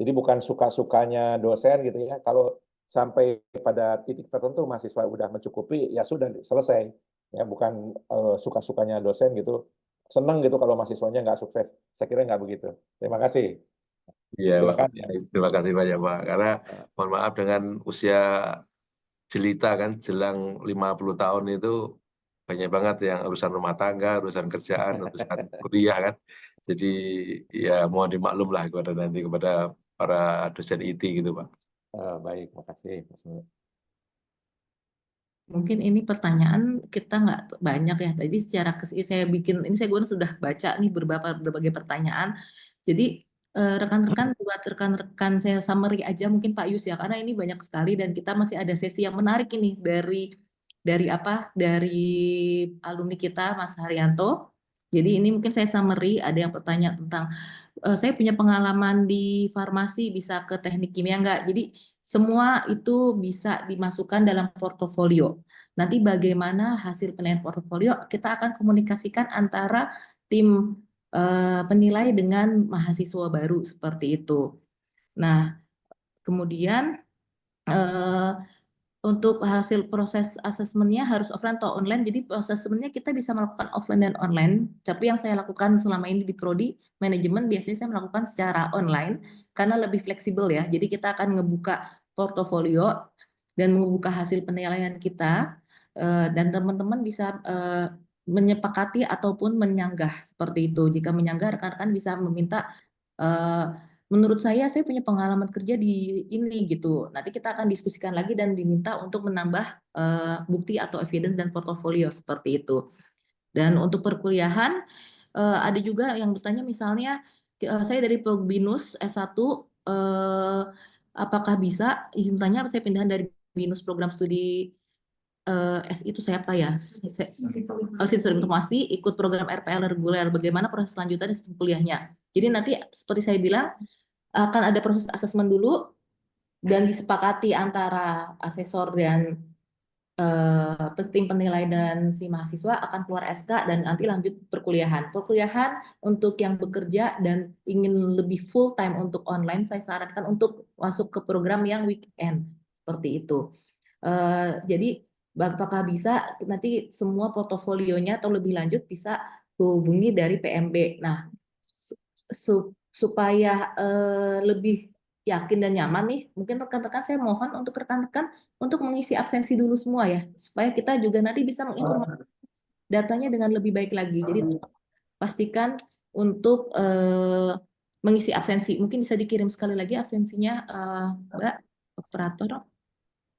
Jadi bukan suka-sukanya dosen gitu ya. Kalau sampai pada titik tertentu mahasiswa udah mencukupi, ya sudah selesai. Ya bukan suka-sukanya dosen gitu. Senang gitu kalau mahasiswanya nggak sukses. Saya kira nggak begitu. Terima kasih. Iya, Pak. Silakan ya. Terima kasih banyak, Pak. Karena Eh, mohon maaf dengan usia jelita kan, jelang 50 tahun itu banyak banget yang urusan rumah tangga, urusan kerjaan, urusan kuliah kan. Jadi ya mohon dimaklum lah kepada nanti kepada para dosen IT gitu, Pak. Baik, makasih. Mas Nur. Mungkin ini pertanyaan kita nggak banyak ya. Tadi secara saya bikin ini saya gue sudah baca nih berbagai pertanyaan. Jadi rekan-rekan buat rekan-rekan saya summary aja mungkin Pak Yus ya karena ini banyak sekali dan kita masih ada sesi yang menarik ini dari apa? Dari alumni kita Mas Haryanto. Jadi ini mungkin saya summary ada yang bertanya tentang saya punya pengalaman di farmasi bisa ke teknik kimia nggak? Jadi semua itu bisa dimasukkan dalam portofolio. Nanti bagaimana hasil penilaian portofolio kita akan komunikasikan antara tim penilai dengan mahasiswa baru seperti itu. Nah, kemudian eh, untuk hasil proses asesmennya harus offline atau online. Jadi proses asesmennya kita bisa melakukan offline dan online. Tapi yang saya lakukan selama ini di Prodi Manajemen biasanya saya melakukan secara online karena lebih fleksibel ya. Jadi kita akan ngebuka portofolio dan membuka hasil penilaian kita dan teman-teman bisa menyepakati ataupun menyanggah seperti itu. Jika menyanggah rekan-rekan bisa meminta eh, menurut saya punya pengalaman kerja di ini gitu. Nanti kita akan diskusikan lagi dan diminta untuk menambah bukti atau evidence dan portofolio seperti itu. Dan untuk perkuliahan ada juga yang bertanya misalnya saya dari Binus S1 apakah bisa izin tanya saya pindahan dari Binus program studi SI itu saya apa ya? Sistem informasi ikut program RPL reguler. Bagaimana proses selanjutnya di sistem kuliahnya? Jadi nanti seperti saya bilang akan ada proses asesmen dulu dan disepakati antara asesor dan tim penilai dan si mahasiswa akan keluar SK dan nanti lanjut perkuliahan. Perkuliahan untuk yang bekerja dan ingin lebih full time untuk online, saya sarankan untuk masuk ke program yang weekend seperti itu. Jadi apakah bisa nanti semua portofolionya atau lebih lanjut bisa hubungi dari PMB. Nah, supaya lebih yakin dan nyaman nih, mungkin rekan-rekan saya mohon untuk rekan-rekan untuk mengisi absensi dulu semua ya, supaya kita juga nanti bisa menginformasikan datanya dengan lebih baik lagi. Jadi pastikan untuk mengisi absensi. Mungkin bisa dikirim sekali lagi absensinya, Mbak Operator,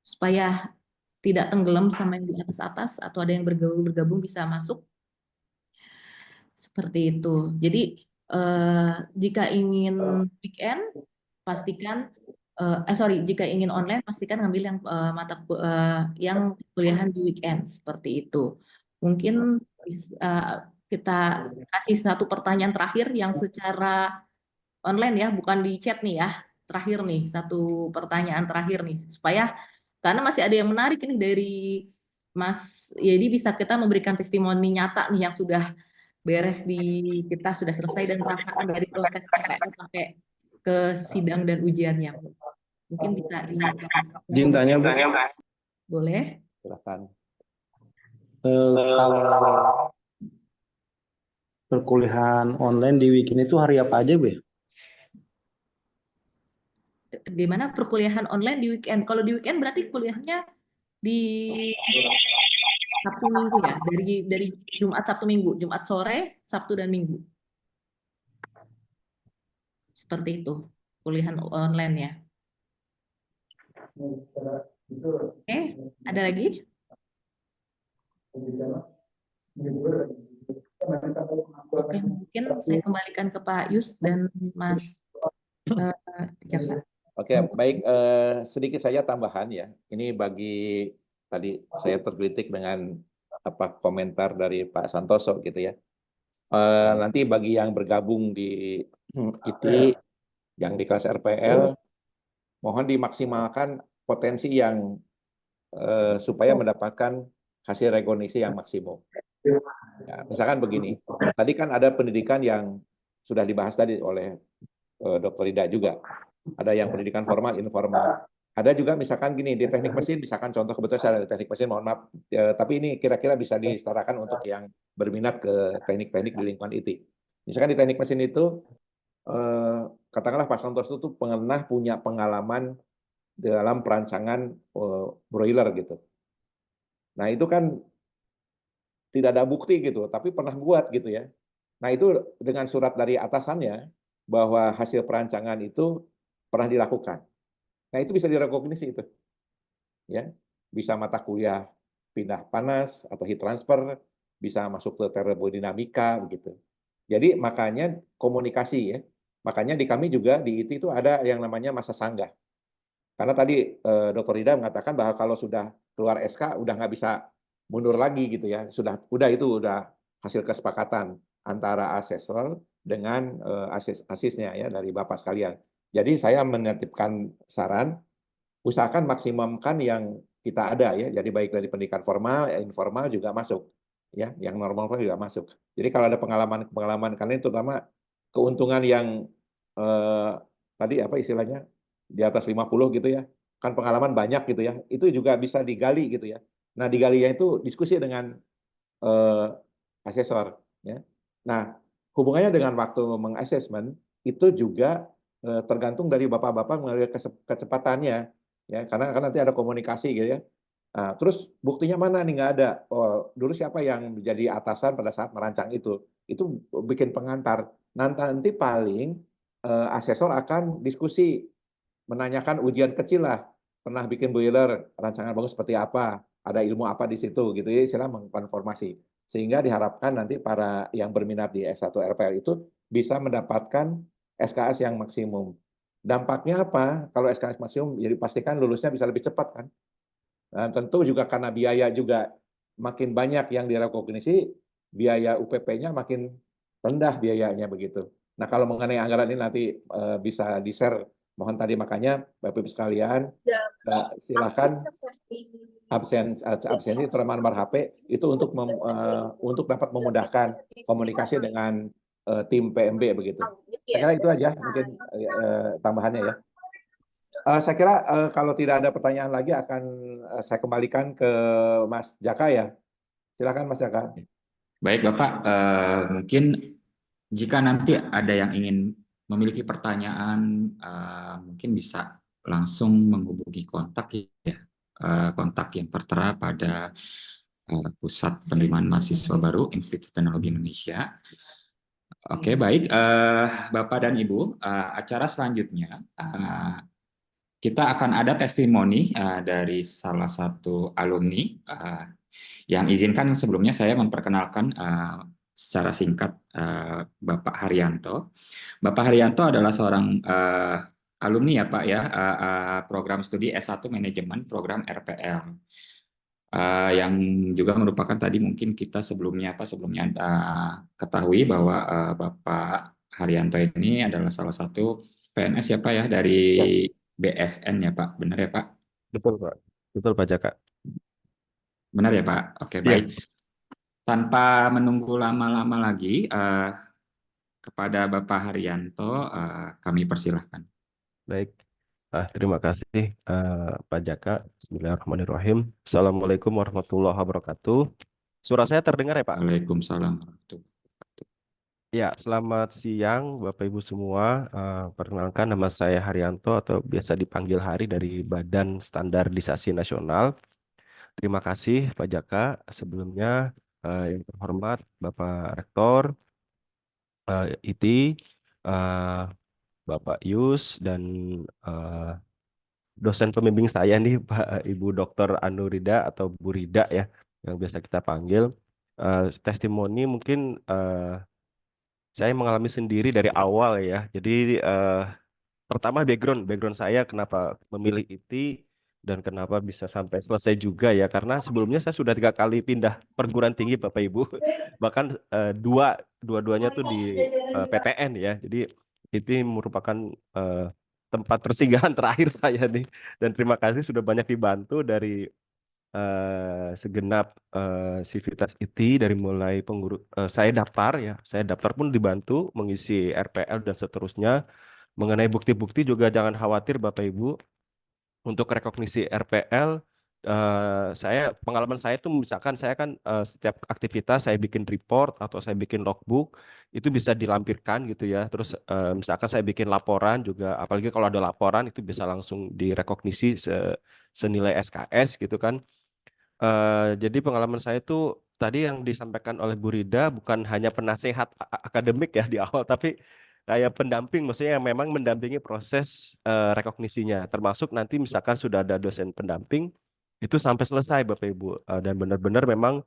supaya tidak tenggelam sama yang di atas-atas atau ada yang bergabung bisa masuk seperti itu. Jadi jika ingin weekend pastikan jika ingin online pastikan ngambil yang yang kuliahan di weekend seperti itu. Mungkin kita kasih satu pertanyaan terakhir yang secara online ya, bukan di chat nih ya. Terakhir nih, satu pertanyaan terakhir nih supaya karena masih ada yang menarik ini dari Mas, jadi bisa kita memberikan testimoni nyata nih yang sudah beres di kita sudah selesai dan merasakan dari proses PPL sampai ke sidang dan ujiannya. Mungkin bisa di Izin tanya, Bu. boleh. Silakan. Kalau perkuliahan online di weekend itu hari apa aja, Bu? Di mana perkuliahan online di weekend? Kalau di weekend berarti kuliahnya di Sabtu Minggu ya, dari Jumat Sabtu Minggu, Jumat sore, Sabtu dan Minggu. Seperti itu kuliahan online ya. Oke, ada lagi? Oke, mungkin saya kembalikan ke Pak Yus dan Mas Jaka. Oke, baik. Sedikit saja tambahan ya. Ini bagi tadi saya terkritik dengan apa komentar dari Pak Santoso gitu ya. Nanti bagi yang bergabung di IT yang di kelas RPL, mohon dimaksimalkan potensi yang supaya mendapatkan hasil rekognisi yang maksimum. Ya, misalkan begini, tadi kan ada pendidikan yang sudah dibahas tadi oleh Dr. Ida juga. Ada yang pendidikan formal, informal. Ada juga misalkan gini, di teknik mesin, misalkan contoh kebetulan saya ada di teknik mesin, mohon maaf, tapi ini kira-kira bisa disetarakan untuk yang berminat ke teknik-teknik di lingkungan IT. Misalkan di teknik mesin itu, katakanlah Pak Santoso itu pernah punya pengalaman dalam perancangan broiler gitu. Nah itu kan tidak ada bukti gitu, tapi pernah buat gitu ya. Nah itu dengan surat dari atasannya bahwa hasil perancangan itu pernah dilakukan. Nah itu bisa direkognisi itu, ya. Bisa mata kuliah pindah panas atau heat transfer, bisa masuk ke termodinamika begitu. Jadi makanya komunikasi ya. Makanya di kami juga di IT itu ada yang namanya masa sanggah. Karena tadi Dr. Rida mengatakan bahwa kalau sudah keluar SK udah nggak bisa mundur lagi gitu ya. Udah hasil kesepakatan antara asesor dengan asisnya ya dari Bapak sekalian. Jadi saya menitipkan saran usahakan maksimumkan yang kita ada ya. Jadi baik dari pendidikan formal, informal juga masuk ya, yang normal juga masuk. Jadi kalau ada pengalaman kalian terutama keuntungan yang eh, tadi apa istilahnya di atas 50 gitu ya. Kan pengalaman banyak gitu ya. Itu juga bisa digali gitu ya. Nah, digalinya itu diskusi dengan eh, asesor ya. Nah, hubungannya dengan waktu mengassessment itu juga tergantung dari bapak-bapak mengambil kecepatannya ya, karena kan nanti ada komunikasi gitu ya. Nah, terus buktinya mana nih nggak ada. Oh, dulu siapa yang menjadi atasan pada saat merancang itu? Itu bikin pengantar. Nanti paling asesor akan diskusi menanyakan ujian kecil lah. Pernah bikin boiler, rancangan bagus seperti apa, ada ilmu apa di situ gitu ya, istilah mengkonformasi. Sehingga diharapkan nanti para yang berminat di S1 RPL itu bisa mendapatkan SKS yang maksimum. Dampaknya apa? Kalau SKS maksimum, jadi pastikan lulusnya bisa lebih cepat kan. Nah, tentu juga karena biaya juga makin banyak yang direkognisi, biaya UPP-nya makin rendah biayanya begitu. Nah, kalau mengenai anggaran ini nanti bisa di-share. Mohon tadi makanya Bapak Ibu sekalian, silakan absensi terlambat HP itu untuk dapat memudahkan komunikasi dengan tim PMB begitu. Saya kira itu aja mungkin tambahannya ya. Saya kira kalau tidak ada pertanyaan lagi akan saya kembalikan ke Mas Jaka ya. Silakan Mas Jaka. Baik Bapak, mungkin jika nanti ada yang ingin memiliki pertanyaan, mungkin bisa langsung menghubungi kontak ya, kontak yang tertera pada Pusat Penerimaan Mahasiswa Baru Institut Teknologi Indonesia. Oke, baik, Bapak dan Ibu, acara selanjutnya kita akan ada testimoni dari salah satu alumni yang izinkan sebelumnya saya memperkenalkan secara singkat Bapak Haryanto. Bapak Haryanto adalah seorang alumni ya Pak ya, program studi S1 Manajemen program RPL. Yang juga merupakan tadi mungkin kita sebelumnya ketahui bahwa Bapak Haryanto ini adalah salah satu PNS ya Pak ya dari BSN ya Pak, benar ya Pak? Betul Pak. Betul Pak Jaka. Benar ya Pak? Oke, Iya. baik. Tanpa menunggu lama-lama lagi, kepada Bapak Haryanto, kami persilahkan. Baik. Terima kasih Pak Jaka. Bismillahirrahmanirrahim. Assalamualaikum warahmatullahi wabarakatuh. Suara saya terdengar ya Pak? Waalaikumsalam warahmatullahi wabarakatuh. Ya, selamat siang Bapak Ibu semua. Perkenalkan nama saya Haryanto atau biasa dipanggil Hari dari Badan Standarisasi Nasional. Terima kasih Pak Jaka. Sebelumnya yang terhormat Bapak Rektor IT, Bapak Yus, dan dosen pembimbing saya nih Pak Ibu Dr. Anurida atau Bu Rida ya, yang biasa kita panggil. Testimoni mungkin saya mengalami sendiri dari awal ya. Jadi pertama background saya kenapa memilih IT dan kenapa bisa sampai selesai juga ya, karena sebelumnya saya sudah 3 kali pindah perguruan tinggi Bapak Ibu, bahkan dua-duanya tuh di PTN ya. Jadi itu merupakan tempat persinggahan terakhir saya nih, dan terima kasih sudah banyak dibantu dari segenap sivitas IT, dari mulai saya daftar pun dibantu mengisi RPL dan seterusnya. Mengenai bukti-bukti juga jangan khawatir Bapak Ibu, untuk rekognisi RPL pengalaman saya tuh misalkan saya kan setiap aktivitas saya bikin report atau saya bikin logbook itu bisa dilampirkan gitu ya. Terus misalkan saya bikin laporan juga, apalagi kalau ada laporan itu bisa langsung direkognisi senilai SKS gitu kan. Jadi pengalaman saya itu tadi yang disampaikan oleh Bu Rida bukan hanya penasehat akademik ya di awal, tapi kayak pendamping, maksudnya yang memang mendampingi proses rekognisinya. Termasuk nanti misalkan sudah ada dosen pendamping, itu sampai selesai Bapak Ibu. Dan benar-benar memang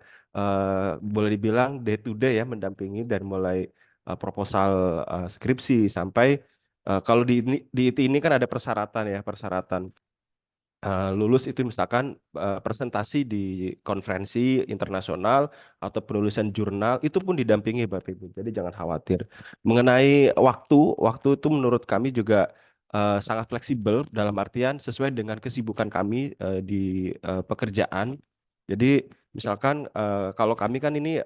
boleh dibilang day to day ya mendampingi dari mulai proposal skripsi sampai kalau di IT ini kan ada persyaratan ya, persyaratan lulus itu misalkan presentasi di konferensi internasional atau penulisan jurnal itu pun didampingi Bapak Ibu. Jadi jangan khawatir. Mengenai waktu itu menurut kami juga sangat fleksibel dalam artian sesuai dengan kesibukan kami di pekerjaan. Jadi misalkan kalau kami kan ini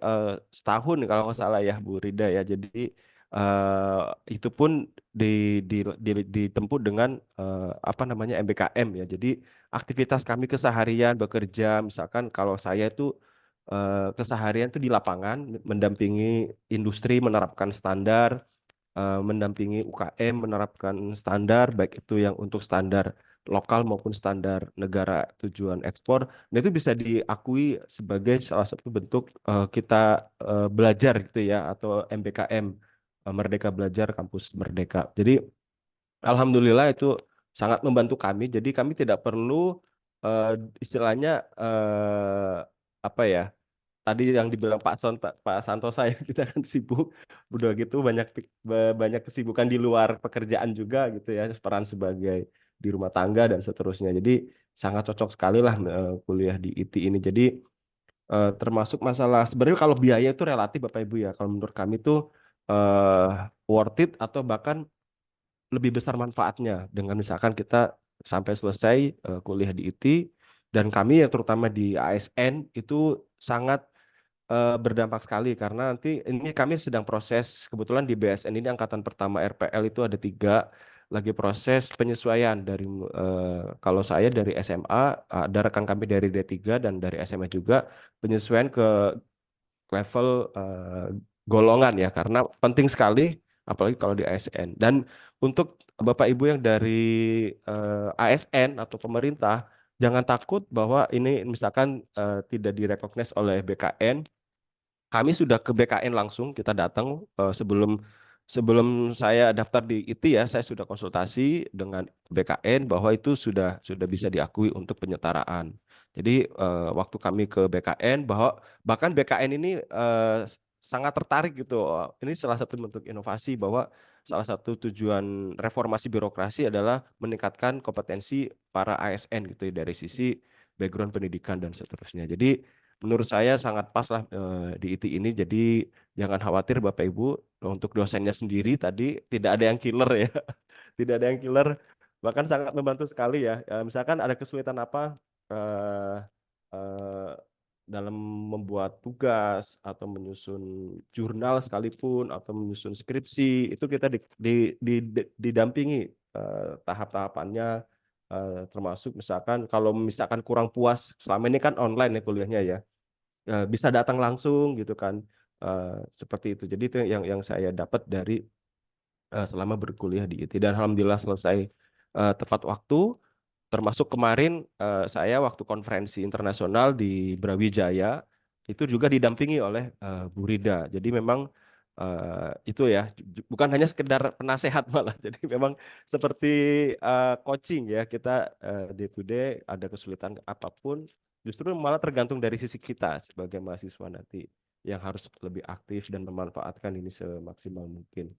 setahun kalau nggak salah ya Bu Rida ya. Jadi itu pun di, di, ditempuh dengan apa namanya MBKM ya. Jadi aktivitas kami keseharian bekerja, misalkan kalau saya itu keseharian itu di lapangan mendampingi industri menerapkan standar, mendampingi UKM menerapkan standar, baik itu yang untuk standar lokal maupun standar negara tujuan ekspor. Nah itu bisa diakui sebagai salah satu bentuk kita belajar gitu ya, atau MBKM, Merdeka Belajar Kampus Merdeka. Jadi alhamdulillah itu sangat membantu kami. Jadi kami tidak perlu eh, istilahnya apa ya? Tadi yang dibilang Pak Santosa ya kita kan sibuk, udah gitu banyak kesibukan di luar pekerjaan juga gitu ya, peran sebagai di rumah tangga dan seterusnya. Jadi sangat cocok sekali lah kuliah di IT ini. Jadi termasuk masalah sebenarnya kalau biaya itu relatif Bapak Ibu ya. Kalau menurut kami itu eh, worth it atau bahkan lebih besar manfaatnya dengan misalkan kita sampai selesai kuliah di IT, dan kami yang terutama di ASN itu sangat berdampak sekali karena nanti ini kami sedang proses, kebetulan di BSN ini angkatan pertama RPL itu ada 3 lagi proses penyesuaian dari kalau saya dari SMA, ada rekan kami dari D3 dan dari SMA juga penyesuaian ke level golongan ya, karena penting sekali apalagi kalau di ASN. Dan untuk Bapak Ibu yang dari ASN atau pemerintah, jangan takut bahwa ini misalkan tidak direkognize oleh BKN. Kami sudah ke BKN langsung, kita datang sebelum sebelum saya daftar di IT ya, saya sudah konsultasi dengan BKN bahwa itu sudah bisa diakui untuk penyetaraan. Jadi waktu kami ke BKN bahwa bahkan BKN ini sangat tertarik gitu. Ini salah satu bentuk inovasi bahwa salah satu tujuan reformasi birokrasi adalah meningkatkan kompetensi para ASN gitu ya, dari sisi background pendidikan dan seterusnya. Jadi menurut saya sangat pas lah di IT ini. Jadi jangan khawatir Bapak Ibu, untuk dosennya sendiri tadi tidak ada yang killer ya, tidak ada yang killer, bahkan sangat membantu sekali ya. Misalkan ada kesulitan apa eh, eh, dalam membuat tugas atau menyusun jurnal sekalipun atau menyusun skripsi, itu kita didampingi tahap-tahapannya. Termasuk misalkan kalau misalkan kurang puas, selama ini kan online ya kuliahnya ya, bisa datang langsung gitu kan. Seperti itu. Jadi itu yang saya dapat dari selama berkuliah di IT, dan alhamdulillah selesai tepat waktu. Termasuk kemarin saya waktu konferensi internasional di Brawijaya itu juga didampingi oleh Bu Rida. Jadi memang itu ya bukan hanya sekedar penasehat malah. Jadi memang seperti coaching ya, kita day to day ada kesulitan apapun justru malah tergantung dari sisi kita sebagai mahasiswa nanti yang harus lebih aktif dan memanfaatkan ini semaksimal mungkin.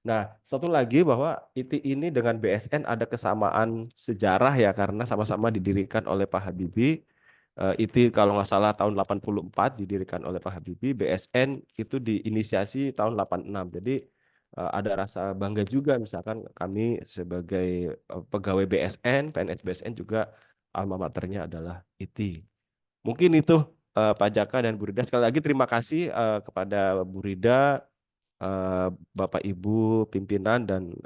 Nah, satu lagi bahwa IT ini dengan BSN ada kesamaan sejarah ya, karena sama-sama didirikan oleh Pak Habibie. IT kalau nggak salah tahun 84 didirikan oleh Pak Habibie, BSN itu diinisiasi tahun 86. Jadi ada rasa bangga juga misalkan kami sebagai pegawai BSN, PNS BSN juga alma maternya adalah IT. Mungkin itu Pak Jaka dan Bu Rida. Sekali lagi terima kasih kepada Bu Rida, eh, Bapak Ibu pimpinan dan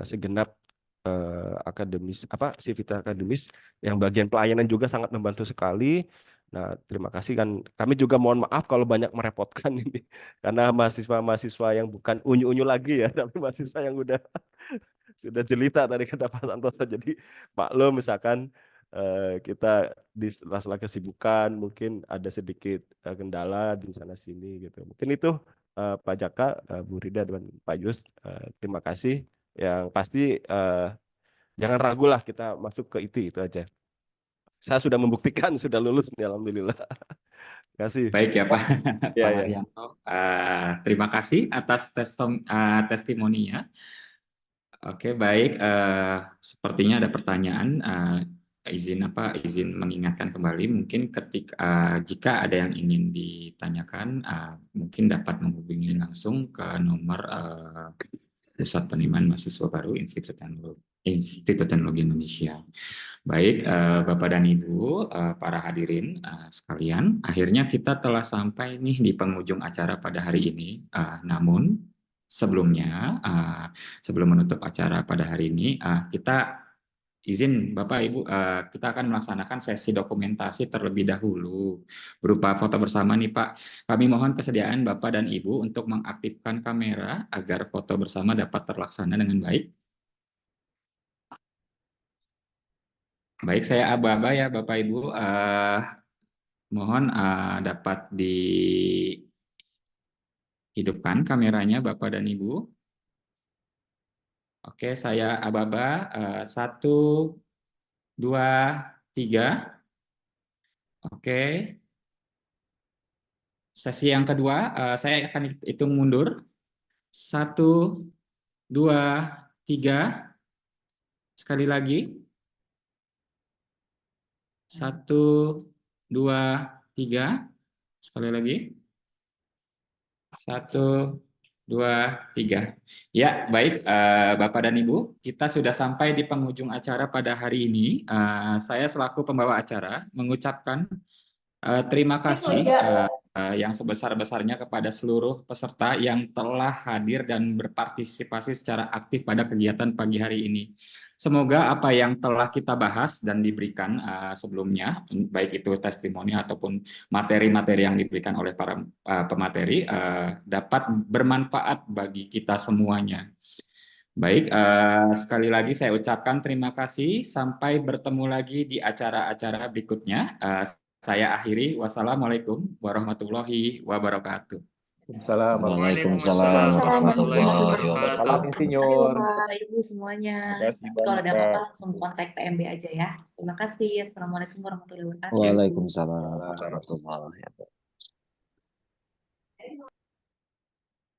segenap akademis apa sivitas akademis yang bagian pelayanan juga sangat membantu sekali. Nah, terima kasih kan. Kami juga mohon maaf kalau banyak merepotkan ini karena mahasiswa-mahasiswa yang bukan unyu-unyu lagi ya, tapi mahasiswa yang sudah jelita tadi kata Pak Santoso. Jadi maklum misalkan kita di sela-sela kesibukan mungkin ada sedikit kendala di sana sini gitu. Mungkin itu Pak Jaka, Bu Rida dan Pak Yus, terima kasih. Yang pasti jangan ragu lah kita masuk ke IT itu aja. Saya sudah membuktikan sudah lulus nih, alhamdulillah. Terima kasih. Baik ya Pak, Ya, Pak ya. Haryanto. Terima kasih atas testimoninya. Oke, baik. Sepertinya ada pertanyaan. Izin mengingatkan kembali. Mungkin jika ada yang ingin ditanyakan, mungkin dapat menghubungi langsung ke nomor Pusat Penerimaan Mahasiswa Baru Institut Teknologi Indonesia. Baik, Bapak dan Ibu, para hadirin sekalian, akhirnya kita telah sampai nih di penghujung acara pada hari ini. Namun sebelumnya, sebelum menutup acara pada hari ini, kita izin Bapak Ibu, kita akan melaksanakan sesi dokumentasi terlebih dahulu berupa foto bersama nih Pak. Kami mohon kesediaan Bapak dan Ibu untuk mengaktifkan kamera agar foto bersama dapat terlaksana dengan baik. Baik, saya aba-aba ya Bapak Ibu. Mohon dapat dihidupkan kameranya Bapak dan Ibu. Oke, saya aba-aba. 1, 2, 3. Oke. Sesi yang kedua, saya akan hitung mundur. 1, 2, 3. Sekali lagi. 1, 2, 3. Sekali lagi. 1, 2, 3. Ya, baik Bapak dan Ibu, kita sudah sampai di penghujung acara pada hari ini. Saya selaku pembawa acara mengucapkan terima kasih yang sebesar-besarnya kepada seluruh peserta yang telah hadir dan berpartisipasi secara aktif pada kegiatan pagi hari ini. Semoga apa yang telah kita bahas dan diberikan sebelumnya, baik itu testimoni ataupun materi-materi yang diberikan oleh para pemateri, dapat bermanfaat bagi kita semuanya. Baik, sekali lagi saya ucapkan terima kasih. Sampai bertemu lagi di acara-acara berikutnya. Saya akhiri. Wassalamualaikum warahmatullahi wabarakatuh. Waalaikumsalam warahmatullahi wabarakatuh. Salam Terima kasih insinyur. Bapak, Ibu semuanya. kasih Nanti kalau ada banyak. apa-apa langsung kontak PMB aja ya. Terima kasih. Assalamualaikum warahmatullahi wabarakatuh. Waalaikumsalam warahmatullahi wabarakatuh.